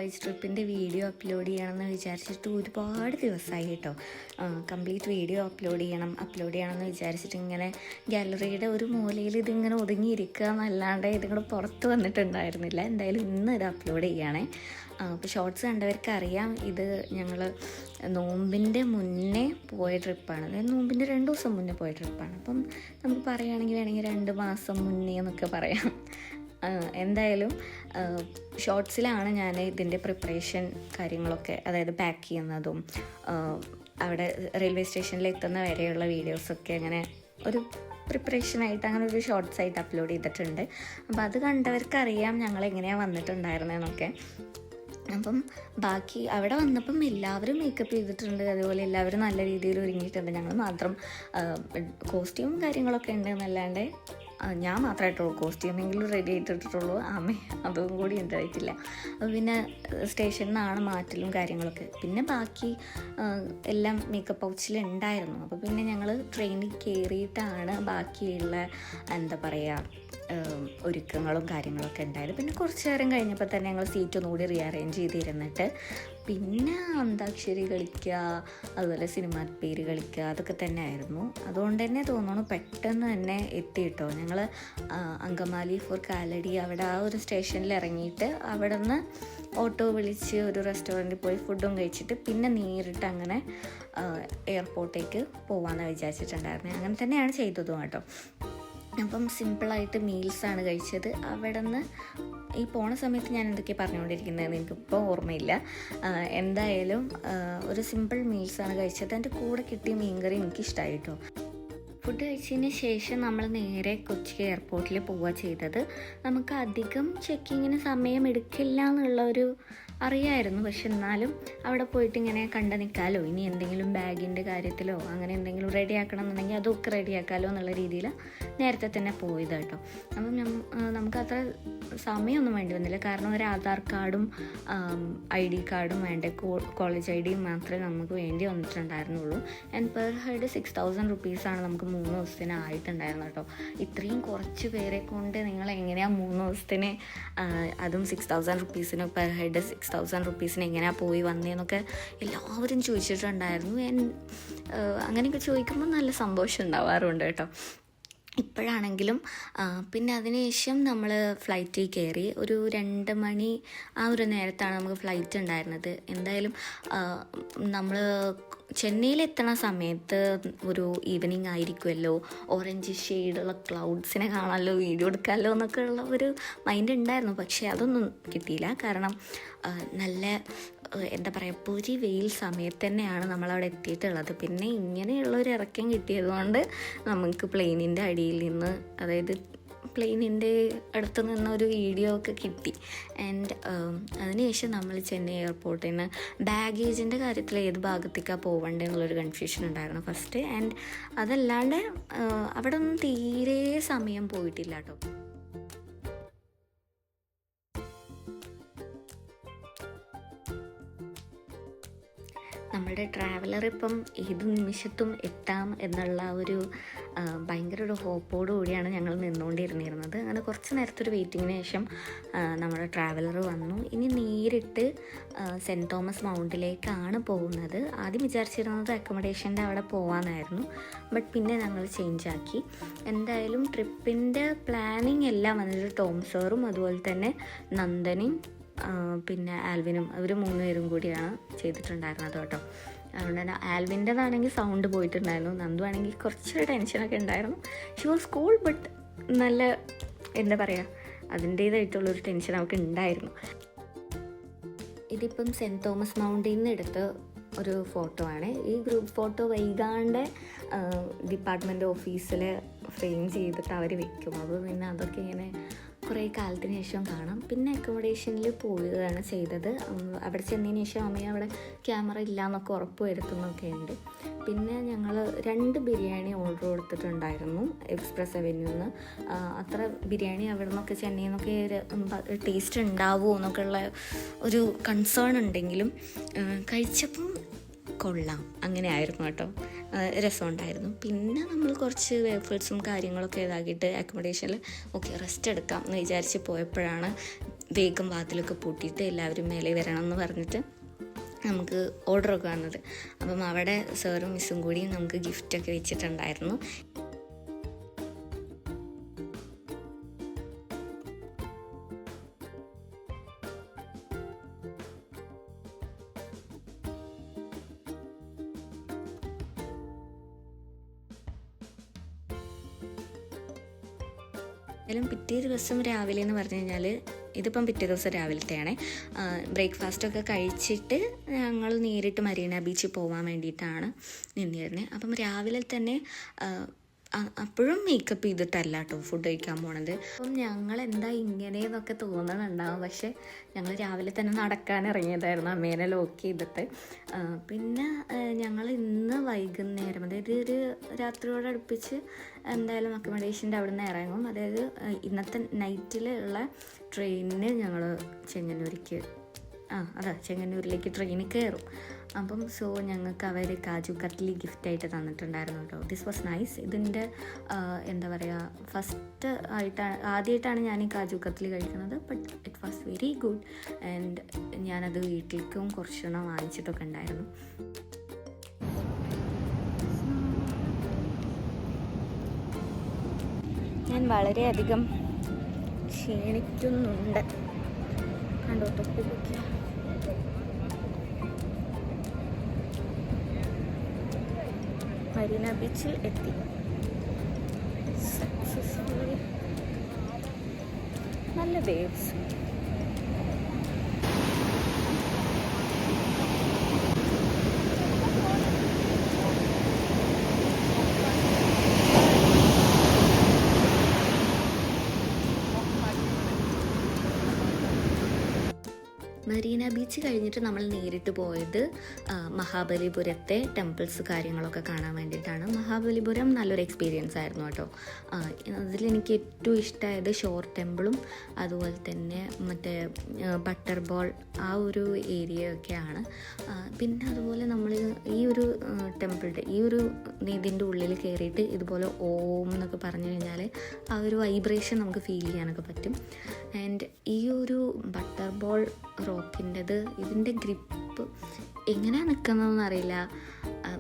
College ട്രിപ്പിൻ്റെ video upload ചെയ്യണമെന്ന് വിചാരിച്ചിട്ട് ഒരുപാട് ദിവസമായി കേട്ടോ. കംപ്ലീറ്റ് വീഡിയോ അപ്ലോഡ് ചെയ്യണമെന്ന് വിചാരിച്ചിട്ട് ഇങ്ങനെ ഗാലറിയുടെ ഒരു മൂലയിൽ ഇതിങ്ങനെ ഒതുങ്ങിയിരിക്കുക എന്നല്ലാണ്ട് ഇതിങ്ങോട്ട് പുറത്ത് വന്നിട്ടുണ്ടായിരുന്നില്ല. എന്തായാലും ഇന്ന് ഇത് അപ്ലോഡ് ചെയ്യുകയാണേ. അപ്പോൾ ഷോർട്സ് കണ്ടവർക്ക് അറിയാം, ഇത് ഞങ്ങൾ നോമ്പിൻ്റെ മുന്നേ പോയ ട്രിപ്പാണ്. അതായത് നോമ്പിൻ്റെ 2 ദിവസം മുന്നേ പോയ ട്രിപ്പാണ്. അപ്പം നമുക്ക് പറയുകയാണെങ്കിൽ വേണമെങ്കിൽ 2 മാസം മുന്നേ എന്നൊക്കെ പറയാം. എന്തായാലും ഷോർട്സിലാണ് ഞാൻ ഇതിൻ്റെ പ്രിപ്പറേഷൻ കാര്യങ്ങളൊക്കെ, അതായത് പാക്ക് ചെയ്യുന്നതും അവിടെ റെയിൽവേ സ്റ്റേഷനിൽ എത്തുന്ന വരെയുള്ള വീഡിയോസൊക്കെ അങ്ങനെ ഒരു പ്രിപ്പറേഷനായിട്ട് അങ്ങനെ ഒരു ഷോർട്സ് ആയിട്ട് അപ്ലോഡ് ചെയ്തിട്ടുണ്ട്. അപ്പോൾ അത് കണ്ടവർക്കറിയാം ഞങ്ങൾ എങ്ങനെയാണ് വന്നിട്ടുണ്ടായിരുന്നതെന്നൊക്കെ. അപ്പം ബാക്കി അവിടെ വന്നപ്പം എല്ലാവരും മേക്കപ്പ് ചെയ്തിട്ടുണ്ട്, അതുപോലെ എല്ലാവരും നല്ല രീതിയിൽ ഒരുങ്ങിയിട്ടുണ്ട്. ഞങ്ങൾ മാത്രം കോസ്റ്റ്യൂം കാര്യങ്ങളൊക്കെ ഉണ്ട് എന്നല്ലാണ്ട് ഞാൻ മാത്രമായിട്ടുള്ളൂ കോസ്റ്റ്യൂമെങ്കിലും റെഡി ആയിട്ടിട്ടുള്ളൂ. അതും കൂടി ഉണ്ടായിട്ടില്ല. അപ്പോൾ പിന്നെ സ്റ്റേഷനിൽ നിന്നാണ് മാറ്റലും കാര്യങ്ങളൊക്കെ. പിന്നെ ബാക്കി എല്ലാം മേക്കപ്പ് പൗച്ചിലുണ്ടായിരുന്നു. അപ്പോൾ പിന്നെ ഞങ്ങൾ ട്രെയിനിൽ കയറിയിട്ടാണ് ബാക്കിയുള്ള എന്താ പറയുക ഒരുക്കങ്ങളും കാര്യങ്ങളൊക്കെ ഉണ്ടായത്. പിന്നെ കുറച്ച് നേരം കഴിഞ്ഞപ്പോൾ തന്നെ ഞങ്ങൾ സീറ്റ് ഒന്നുകൂടി റീഅറേഞ്ച് ചെയ്തിരുന്നിട്ട് പിന്നെ അന്താക്ഷരി കളിക്കുക, അതുപോലെ സിനിമാ പേര് കളിക്കുക, അതൊക്കെ തന്നെ ആയിരുന്നു. അതുകൊണ്ട് തന്നെ തോന്നുന്നു പെട്ടെന്ന് തന്നെ എത്തി കേട്ടോ. ഞങ്ങൾ അങ്കമാലി ഫോർ കാലടി അവിടെ ആ ഒരു സ്റ്റേഷനിൽ ഇറങ്ങിയിട്ട് അവിടെ നിന്ന് ഓട്ടോ വിളിച്ച് ഒരു റെസ്റ്റോറൻറ്റിൽ പോയി ഫുഡും കഴിച്ചിട്ട് പിന്നെ നേരിട്ട് അങ്ങനെ എയർപോർട്ടേക്ക് പോകാമെന്ന് വിചാരിച്ചിട്ടുണ്ടായിരുന്നു. അങ്ങനെ തന്നെയാണ് ചെയ്തതും കേട്ടോ. അപ്പം സിമ്പിളായിട്ട് മീൽസാണ് കഴിച്ചത്. അവിടെ നിന്ന് ഈ പോണ സമയത്ത് ഞാൻ എന്തൊക്കെയാണ് പറഞ്ഞുകൊണ്ടിരിക്കുന്നതെന്ന് എനിക്കിപ്പോൾ ഓർമ്മയില്ല. എന്തായാലും ഒരു സിമ്പിൾ മീൽസാണ് കഴിച്ചത്. അതിൻ്റെ കൂടെ കിട്ടിയ മീൻകറി എനിക്കിഷ്ടമായി കേട്ടോ. ഫുഡ് കഴിച്ചതിന് ശേഷം നമ്മൾ നേരെ കൊച്ചി എയർപോർട്ടിൽ പോവുക ചെയ്തത്. നമുക്ക് അധികം ചെക്കിങ്ങിന് സമയം എടുക്കില്ല എന്നുള്ളൊരു അറിയായിരുന്നു. പക്ഷെ എന്നാലും അവിടെ പോയിട്ട് ഇങ്ങനെ കണ്ടു നിൽക്കാമല്ലോ, ഇനി എന്തെങ്കിലും ബാഗിൻ്റെ കാര്യത്തിലോ അങ്ങനെ എന്തെങ്കിലും റെഡിയാക്കണം എന്നുണ്ടെങ്കിൽ അതൊക്കെ റെഡിയാക്കാമല്ലോ എന്നുള്ള രീതിയിൽ നേരത്തെ തന്നെ പോയത് കേട്ടോ. അപ്പം നമുക്കത്ര സമയമൊന്നും വേണ്ടി വന്നില്ല. കാരണം ഒരു ആധാർ കാർഡും ID കാർഡും വേണ്ട, കോളേജ് ID മാത്രമേ നമുക്ക് വേണ്ടി വന്നിട്ടുണ്ടായിരുന്നുള്ളൂ. ആൻഡ് പെർ ഹെഡ് 6000 റുപ്പീസാണ് നമുക്ക് 3 ദിവസത്തിന് ആയിട്ടുണ്ടായിരുന്നു കേട്ടോ. ഇത്രയും കുറച്ച് പേരെ കൊണ്ട് നിങ്ങൾ എങ്ങനെയാണ് 3 ദിവസത്തിന് അതും 6000 റുപ്പീസിന് പെർ ഹെഡ് 6000 റുപ്പീസിന് എങ്ങനെയാണ് പോയി വന്നതെന്നൊക്കെ എല്ലാവരും ചോദിച്ചിട്ടുണ്ടായിരുന്നു. അങ്ങനെയൊക്കെ ചോദിക്കുമ്പോൾ നല്ല സന്തോഷം ഉണ്ടാവാറുണ്ട് കേട്ടോ. ഇപ്പോഴാണെങ്കിലും പിന്നെ അതിനുശേഷം നമ്മൾ ഫ്ലൈറ്റിൽ കയറി. ഒരു 2 മണി ആ ഒരു നേരത്താണ് നമുക്ക് ഫ്ലൈറ്റ് ഉണ്ടായിരുന്നത്. എന്തായാലും നമ്മൾ ചെന്നൈയിലെത്തണ സമയത്ത് ഒരു ഈവനിങ് ആയിരിക്കുമല്ലോ, ഓറഞ്ച് ഷെയ്ഡുള്ള ക്ലൗഡ്സിനെ കാണാമല്ലോ, വീഡിയോ എടുക്കാമല്ലോ എന്നൊക്കെ ഉള്ള ഒരു മൈൻഡ് ഉണ്ടായിരുന്നു. പക്ഷേ അതൊന്നും കിട്ടിയില്ല. കാരണം നല്ല എന്താ പറയുക പൊരി വെയിൽ സമയത്ത് തന്നെയാണ് നമ്മളവിടെ എത്തിയിട്ടുള്ളത്. പിന്നെ ഇങ്ങനെയുള്ളൊരു ഇറക്കം കിട്ടിയതുകൊണ്ട് നമുക്ക് പ്ലെയിനിൻ്റെ അടിയിൽ നിന്ന്, അതായത് പ്ലെയിനിൻ്റെ അടുത്ത് നിന്നൊരു വീഡിയോ ഒക്കെ കിട്ടി. ആൻഡ് അതിനുശേഷം നമ്മൾ ചെന്നൈ എയർപോർട്ടിൽ നിന്ന് ബാഗേജിൻ്റെ കാര്യത്തിൽ ഏത് ഭാഗത്തേക്കാണ് പോകേണ്ടതെന്നുള്ളൊരു കൺഫ്യൂഷൻ ഉണ്ടായിരുന്നു ഫസ്റ്റ്. ആൻഡ് അതല്ലാണ്ട് അവിടെ ഒന്നും തീരെ സമയം പോയിട്ടില്ല കേട്ടോ. നമ്മളുടെ ട്രാവലർ ഇപ്പം ഏത് നിമിഷത്തും എത്താം എന്നുള്ള ഒരു ഭയങ്കര ഒരു ഹോപ്പോടു കൂടിയാണ് ഞങ്ങൾ നിന്നുകൊണ്ടിരുന്നിരുന്നത്. അങ്ങനെ കുറച്ച് നേരത്തെ ഒരു വെയിറ്റിങ്ങിന് ശേഷം നമ്മുടെ ട്രാവലർ വന്നു. ഇനി നേരിട്ട് സെൻറ്റ് തോമസ് മൗണ്ടിലേക്കാണ് പോകുന്നത്. ആദ്യം വിചാരിച്ചിരുന്നത് അക്കോമഡേഷൻ്റെ അവിടെ പോകാമെന്നായിരുന്നു. ബട്ട് പിന്നെ ഞങ്ങൾ ചേഞ്ച് ആക്കി. എന്തായാലും ട്രിപ്പിൻ്റെ പ്ലാനിങ് എല്ലാം വന്നിട്ട് ടോം സാറും അതുപോലെ തന്നെ നന്ദനും പിന്നെ ആൽവിനും, അവർ 3 പേരും കൂടിയാണ് ചെയ്തിട്ടുണ്ടായിരുന്നത് കേട്ടോ. അതുകൊണ്ട് തന്നെ ആൽവിൻ്റെതാണെങ്കിൽ സൗണ്ട് പോയിട്ടുണ്ടായിരുന്നു, നന്ദു ആണെങ്കിൽ കുറച്ചൊരു ടെൻഷനൊക്കെ ഉണ്ടായിരുന്നു. ഷി വാസ് കൂൾ, ബട്ട് നല്ല എന്താ പറയുക അതിൻ്റേതായിട്ടുള്ളൊരു ടെൻഷൻ അവൾക്ക് ഉണ്ടായിരുന്നു. ഇതിപ്പം സെൻറ്റ് തോമസ് മൗണ്ടിൽ നിന്ന് എടുത്ത ഒരു ഫോട്ടോ ആണ്. ഈ ഗ്രൂപ്പ് ഫോട്ടോ വൈകാണ്ട് ഡിപ്പാർട്ട്മെൻറ്റ് ഓഫീസിൽ ഫ്രെയിം ചെയ്തിട്ട് അവർ വെക്കും. അപ്പോൾ പിന്നെ അതൊക്കെ ഇങ്ങനെ കുറേ കാലത്തിന് ശേഷം കാണാം. പിന്നെ അക്കോമഡേഷനിൽ പോവുകയാണ് ചെയ്തത്. അവിടെ ചെന്നതിന് ശേഷം അമ്മയെ അവിടെ ക്യാമറ ഇല്ല എന്നൊക്കെ ഉറപ്പ് വരുത്തുന്നൊക്കെ ഉണ്ട്. പിന്നെ ഞങ്ങൾ 2 ബിരിയാണി ഓർഡർ കൊടുത്തിട്ടുണ്ടായിരുന്നു എക്സ്പ്രസ് അവന്യൂന്ന്. അത്ര ബിരിയാണി അവിടെ നിന്നൊക്കെ ചെന്നൈയിൽ നിന്നൊക്കെ ടേസ്റ്റ് ഉണ്ടാവുമോ എന്നൊക്കെ ഉള്ള ഒരു കൺസേൺ ഉണ്ടെങ്കിലും കഴിച്ചപ്പം കൊള്ളാം, അങ്ങനെ ആയിരുന്നു കേട്ടോ. രസമുണ്ടായിരുന്നു. പിന്നെ നമ്മൾ കുറച്ച് വേഫിൾസും കാര്യങ്ങളൊക്കെ ഇതാക്കിയിട്ട് അക്കോമഡേഷനിൽ ഓക്കെ റെസ്റ്റ് എടുക്കാം എന്ന് വിചാരിച്ച് പോയപ്പോഴാണ് വേഗം വാതിലൊക്കെ പൂട്ടിയിട്ട് എല്ലാവരും മേലെ വരണം എന്ന് പറഞ്ഞിട്ട് നമുക്ക് ഓർഡറൊക്കെ വന്നത്. അപ്പം അവിടെ സാറും മിസ്സും കൂടി നമുക്ക് ഗിഫ്റ്റൊക്കെ വെച്ചിട്ടുണ്ടായിരുന്നു. പിറ്റേ ദിവസം രാവിലെ എന്ന് പറഞ്ഞു കഴിഞ്ഞാൽ ഇതിപ്പം പിറ്റേ ദിവസം രാവിലത്തെയാണ്. ബ്രേക്ക്ഫാസ്റ്റൊക്കെ കഴിച്ചിട്ട് ഞങ്ങൾ നേരിട്ട് മരീന ബീച്ചിൽ പോകാൻ വേണ്ടിയിട്ടാണ് നിന്നിരുന്നത്. അപ്പം രാവിലെ തന്നെ അപ്പോഴും മേക്കപ്പ് ചെയ്തിട്ടല്ല കേട്ടോ ഫുഡ് കഴിക്കാൻ പോണത്. അപ്പം ഞങ്ങൾ എന്താ ഇങ്ങനെയെന്നൊക്കെ തോന്നണുണ്ടാവും. പക്ഷെ ഞങ്ങൾ രാവിലെ തന്നെ നടക്കാൻ ഇറങ്ങിയതായിരുന്നു അമ്മേനെ ലോക്ക് ചെയ്തിട്ട്. പിന്നെ ഞങ്ങൾ ഇന്ന് വൈകുന്നേരം, അതായത് ഒരു രാത്രിയോട് അടുപ്പിച്ച് എന്തായാലും അക്കോമഡേഷൻ്റെ അവിടെ നിന്ന് ഇറങ്ങും. അതായത് ഇന്നത്തെ നൈറ്റിലുള്ള ട്രെയിനിന് ഞങ്ങൾ ചെങ്ങന്നൂരിലേക്ക് ട്രെയിനിൽ കയറും. അപ്പം ഞങ്ങൾക്ക് അവർ കാജു കട്ട്ലി ഗിഫ്റ്റായിട്ട് തന്നിട്ടുണ്ടായിരുന്നു കേട്ടോ. This was nice. ഇതിൻ്റെ എന്താ പറയുക, ആദ്യമായിട്ടാണ് ഞാൻ ഈ കാജു കട്ട്ലി കഴിക്കുന്നത്. But it was very good. And ഞാനത് വീട്ടിലേക്കും കുറച്ചെണ്ണം വാങ്ങിച്ചിട്ടൊക്കെ ഉണ്ടായിരുന്നു. ഞാൻ വളരെയധികം ക്ഷീണിക്കുന്നുണ്ട്. കണ്ടോ തൊപ്പി പൊക്കിയ. മരീന ബീച്ചിൽ എത്തി സക്സസ്ഫുള്ളി. നല്ല വേവ്സ്. മരീന ബീച്ച് കഴിഞ്ഞിട്ട് നമ്മൾ നേരിട്ട് പോയത് മഹാബലിപുരത്തെ ടെമ്പിൾസ് കാര്യങ്ങളൊക്കെ കാണാൻ വേണ്ടിയിട്ടാണ്. മഹാബലിപുരം നല്ലൊരു എക്സ്പീരിയൻസ് ആയിരുന്നു കേട്ടോ. അതിലെനിക്ക് ഏറ്റവും ഇഷ്ടമായത് ഷോർ ടെമ്പിളും അതുപോലെ തന്നെ മറ്റേ ബട്ടർ ബോൾ ആ ഒരു ഏരിയ ഒക്കെയാണ്. പിന്നെ അതുപോലെ നമ്മൾ ഈ ഒരു ടെമ്പിളിൻ്റെ ഈ ഒരു ഇതിൻ്റെ ഉള്ളിൽ കയറിയിട്ട് ഇതുപോലെ ഓം എന്നൊക്കെ പറഞ്ഞു കഴിഞ്ഞാൽ ആ ഒരു വൈബ്രേഷൻ നമുക്ക് ഫീൽ ചെയ്യാനൊക്കെ പറ്റും. ആൻഡ് ഈ ഒരു ബട്ടർ ബോൾ റോക്കിൻ്റെത് ഇതിൻ്റെ ഗ്രിപ്പ് എങ്ങനെയാണ് നിൽക്കുന്നതെന്ന് അറിയില്ല.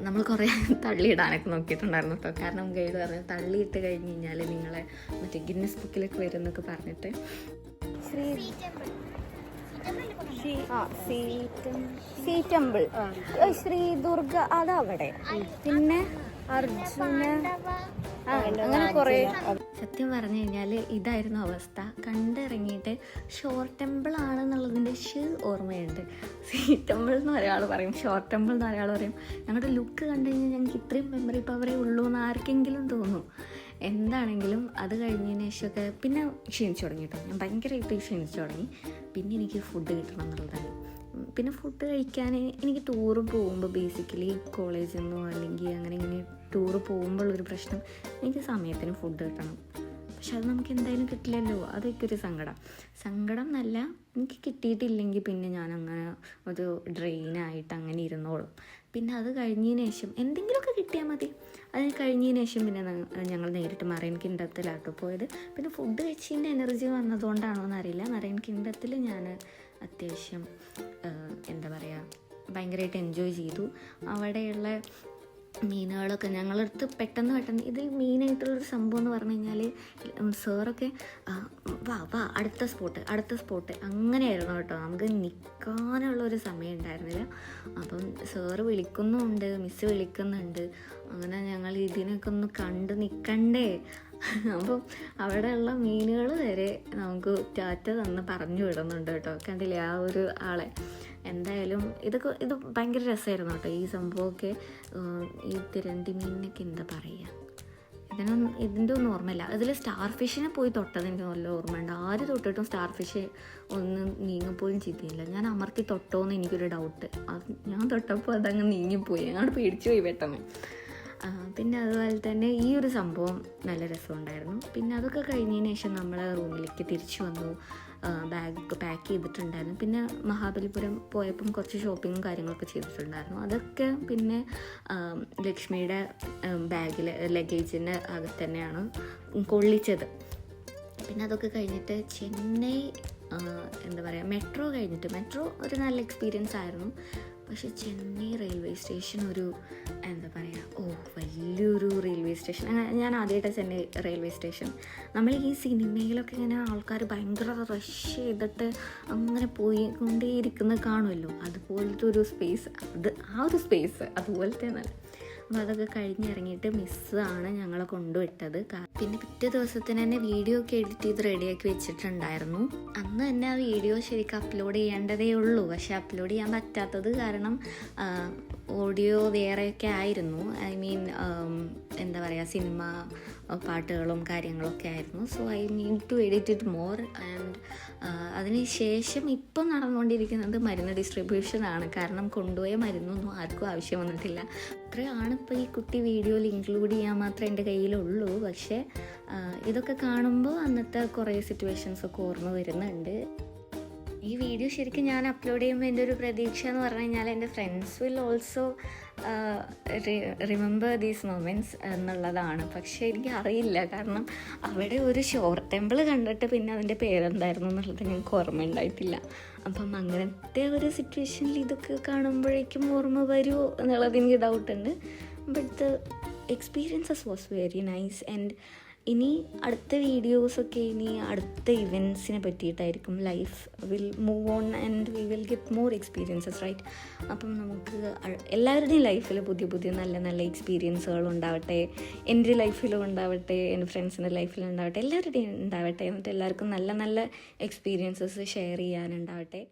നമ്മൾ കുറേ തള്ളിയിടാനൊക്കെ നോക്കിയിട്ടുണ്ടായിരുന്നു കേട്ടോ. കാരണം ഗൈഡ് പറഞ്ഞു തള്ളിയിട്ട് കഴിഞ്ഞ് കഴിഞ്ഞാൽ നിങ്ങളെ മറ്റേ ഗിന്നസ് ബുക്കിലൊക്കെ വരും എന്നൊക്കെ പറഞ്ഞിട്ട്. സീ ടെമ്പിൾ, ശ്രീ ദുർഗ അതവിടെ, പിന്നെ അർജുന, അങ്ങനെ കുറേ. സത്യം പറഞ്ഞു കഴിഞ്ഞാൽ ഇതായിരുന്നു അവസ്ഥ. കണ്ടിറങ്ങിയിട്ട് ഷോർട്ട് ടെമ്പിൾ ആണെന്നുള്ളതിൻ്റെ ഓർമ്മയുണ്ട്. സീ ടെമ്പിൾ എന്ന് ഒരാൾ പറയും, ഷോർട്ട് ടെമ്പിൾ എന്ന് ഒരാൾ പറയും. ഞങ്ങളുടെ ലുക്ക് കണ്ടു കഴിഞ്ഞാൽ ഞങ്ങൾക്ക് ഇത്രയും മെമ്മറി പവറേ ഉള്ളൂ എന്ന് ആർക്കെങ്കിലും തോന്നും. എന്താണെങ്കിലും അത് കഴിഞ്ഞതിന് ശേഷമൊക്കെ പിന്നെ ക്ഷീണിച്ചു തുടങ്ങി കേട്ടോ. ഞാൻ ഭയങ്കരമായിട്ട് ക്ഷീണിച്ചു തുടങ്ങി. പിന്നെ എനിക്ക് ഫുഡ് കിട്ടണം എന്നുള്ളതാണ്. പിന്നെ ഫുഡ് കഴിക്കാൻ എനിക്ക് ടൂറ് പോകുമ്പോൾ ബേസിക്കലി കോളേജിൽ നിന്നോ അല്ലെങ്കിൽ അങ്ങനെ ഇങ്ങനെ ടൂറ് പോകുമ്പോഴൊരു പ്രശ്നം, എനിക്ക് സമയത്തിന് ഫുഡ് കിട്ടണം. പക്ഷെ അത് നമുക്ക് എന്തായാലും കിട്ടില്ലല്ലോ. അതൊക്കെ ഒരു സങ്കടം എന്നല്ല, എനിക്ക് കിട്ടിയിട്ടില്ലെങ്കിൽ പിന്നെ ഞാൻ അങ്ങനെ ഒരു ഡ്രെയിനായിട്ട് അങ്ങനെ ഇരുന്നോളും. പിന്നെ അത് കഴിഞ്ഞതിന് ശേഷം എന്തെങ്കിലുമൊക്കെ കിട്ടിയാൽ മതി. അത് കഴിഞ്ഞതിന് ശേഷം പിന്നെ ഞങ്ങൾ നേരിട്ട് മറൈൻ കിങ്ഡത്തിലാട്ടോ പോയത്. പിന്നെ ഫുഡ് കഴിച്ചതിൻ്റെ എനർജി വന്നതുകൊണ്ടാണോ എന്നറിയില്ല, മറൈൻ കിങ്ഡത്തിൽ ഞാൻ അത്യാവശ്യം എന്താ പറയുക ഭയങ്കരമായിട്ട് എൻജോയ് ചെയ്തു. അവിടെയുള്ള മീനുകളൊക്കെ ഞങ്ങളടുത്ത് പെട്ടെന്ന് ഇതിൽ മെയിനായിട്ടുള്ളൊരു സംഭവം എന്ന് പറഞ്ഞു കഴിഞ്ഞാൽ സാറൊക്കെ വാ അടുത്ത സ്പോട്ട് അങ്ങനെയായിരുന്നു കേട്ടോ. നമുക്ക് നിൽക്കാനുള്ളൊരു സമയം ഉണ്ടായിരുന്നില്ല. അപ്പം സാറ് വിളിക്കുന്നുണ്ട്, മിസ്സ് വിളിക്കുന്നുണ്ട്. അങ്ങനെ ഞങ്ങൾ ഇതിനൊക്കെ ഒന്ന് കണ്ട് നിൽക്കണ്ടേ. അപ്പം അവിടെയുള്ള മീനുകൾ വരെ നമുക്ക് ടാറ്റ തന്ന് പറഞ്ഞു വിടുന്നുണ്ട് കേട്ടോ. കണ്ടില്ലേ ആ ഒരു ആളെ. എന്തായാലും ഇത് ഭയങ്കര രസമായിരുന്നു കേട്ടോ ഈ സംഭവമൊക്കെ. ഈ തിരണ്ടി മീനിനൊക്കെ എന്താ പറയുക, ഇതിൻ്റെ ഒന്നും ഓർമ്മയില്ല. അതിൽ സ്റ്റാർ ഫിഷിനെ പോയി തൊട്ടത് എനിക്ക് നല്ല ഓർമ്മയുണ്ട്. ആര് തൊട്ടിട്ടും സ്റ്റാർ ഫിഷ് ഒന്നും നീങ്ങിപ്പോയും ചെയ്തില്ല. ഞാൻ അമർത്തി തൊട്ടോന്ന് എനിക്കൊരു ഡൗട്ട്. അത് ഞാൻ തൊട്ടപ്പോൾ അതങ്ങ് നീങ്ങിപ്പോയി. ഞങ്ങൾ പേടിച്ചു പോയി പെട്ടെന്ന്. പിന്നെ അതുപോലെ തന്നെ ഈ ഒരു സംഭവം നല്ല രസമുണ്ടായിരുന്നു. പിന്നെ അതൊക്കെ കഴിഞ്ഞതിന് ശേഷം നമ്മൾ റൂമിലേക്ക് തിരിച്ചു വന്നു. ബാഗൊക്കെ പാക്ക് ചെയ്തിട്ടുണ്ടായിരുന്നു. പിന്നെ മഹാബലിപുരം പോയപ്പം കുറച്ച് ഷോപ്പിങ്ങും കാര്യങ്ങളൊക്കെ ചെയ്തിട്ടുണ്ടായിരുന്നു. അതൊക്കെ പിന്നെ ലക്ഷ്മിയുടെ ബാഗിൽ ലഗേജിൻ്റെ അകത്ത് തന്നെയാണ് കൊള്ളിച്ചത്. പിന്നെ അതൊക്കെ കഴിഞ്ഞിട്ട് ചെന്നൈ എന്താ പറയുക, മെട്രോ ഒരു നല്ല എക്സ്പീരിയൻസ് ആയിരുന്നു. പക്ഷേ ചെന്നൈ റെയിൽവേ സ്റ്റേഷൻ എന്താ പറയുക, വലിയൊരു റെയിൽവേ സ്റ്റേഷൻ. ഞാൻ ആദ്യമായിട്ട് ചെന്നൈ റെയിൽവേ സ്റ്റേഷൻ, നമ്മൾ ഈ സിനിമയിലൊക്കെ ഇങ്ങനെ ആൾക്കാർ ഭയങ്കര റഷ് ചെയ്തിട്ട് അങ്ങനെ പോയിക്കൊണ്ടേയിരിക്കുന്നത് കാണുമല്ലോ, അതുപോലത്തെ ഒരു സ്പേസ്, ഒരു സ്പേസ് അതുപോലത്തെ നല്ല. അപ്പോൾ അതൊക്കെ കഴിഞ്ഞിറങ്ങിയിട്ട് മിസ്സാണ് ഞങ്ങളെ കൊണ്ടുവിട്ടത്. പിന്നെ പിറ്റേ ദിവസത്തിന് തന്നെ വീഡിയോ ഒക്കെ എഡിറ്റ് ചെയ്ത് റെഡിയാക്കി വെച്ചിട്ടുണ്ടായിരുന്നു. അന്ന് തന്നെ ആ വീഡിയോ ശരിക്കും അപ്ലോഡ് ചെയ്യേണ്ടതേ ഉള്ളൂ, പക്ഷെ അപ്ലോഡ് ചെയ്യാൻ പറ്റാത്തത് കാരണം ഓഡിയോ വേറെയൊക്കെ ആയിരുന്നു. എന്താ പറയുക, സിനിമ പാട്ടുകളും കാര്യങ്ങളൊക്കെ ആയിരുന്നു. So I need to edit it more. And അതിന് ശേഷം ഇപ്പം നടന്നുകൊണ്ടിരിക്കുന്നത് മരുന്ന് ഡിസ്ട്രിബ്യൂഷനാണ്. കാരണം കൊണ്ടുപോയ മരുന്നൊന്നും ആർക്കും ആവശ്യം വന്നിട്ടില്ല. അത്രയാണ് ഇപ്പോൾ ഈ കുട്ടി വീഡിയോയിൽ ഇൻക്ലൂഡ് ചെയ്യാൻ മാത്രമേ എൻ്റെ കയ്യിലുള്ളൂ. പക്ഷേ ഇതൊക്കെ കാണുമ്പോൾ അന്നത്തെ കുറേ സിറ്റുവേഷൻസൊക്കെ ഓർമ്മ വരുന്നുണ്ട്. ഈ വീഡിയോ ശരിക്കും ഞാൻ അപ്ലോഡ് ചെയ്യുമ്പോൾ എൻ്റെ ഒരു പ്രതീക്ഷ എന്ന് പറഞ്ഞു കഴിഞ്ഞാൽ എൻ്റെ friends will also remember these moments എന്നുള്ളതാണ്. പക്ഷേ എനിക്ക് അറിയില്ല, കാരണം അവിടെ ഒരു ഷോർ ടെമ്പിൾ കണ്ടിട്ട് പിന്നെ അതിൻ്റെ പേരെന്തായിരുന്നു എന്നുള്ളത് ഞങ്ങൾക്ക് ഓർമ്മ ഉണ്ടായിട്ടില്ല. അപ്പം അങ്ങനത്തെ ഒരു സിറ്റുവേഷനിൽ ഇതൊക്കെ കാണുമ്പോഴേക്കും ഓർമ്മ വരുമോ എന്നുള്ളത് എനിക്ക് ഡൗട്ടുണ്ട്. But the experiences was very nice. And ഇനി അടുത്ത വീഡിയോസൊക്കെ ഇനി അടുത്ത ഇവൻറ്റ്സിനെ പറ്റിയിട്ടായിരിക്കും. Life will move on and we will get more experiences, right? അപ്പം നമുക്ക് എല്ലാവരുടെയും ലൈഫിൽ പുതിയ നല്ല നല്ല എക്സ്പീരിയൻസുകൾ ഉണ്ടാവട്ടെ. എൻ്റെ ലൈഫിലും ഉണ്ടാവട്ടെ, എൻ്റെ ഫ്രണ്ട്സിൻ്റെ ലൈഫിലും ഉണ്ടാവട്ടെ, എല്ലാവരുടെയും ഉണ്ടാവട്ടെ. എന്നിട്ട് എല്ലാവർക്കും നല്ല നല്ല എക്സ്പീരിയൻസസ് ഷെയർ ചെയ്യാനുണ്ടാവട്ടെ.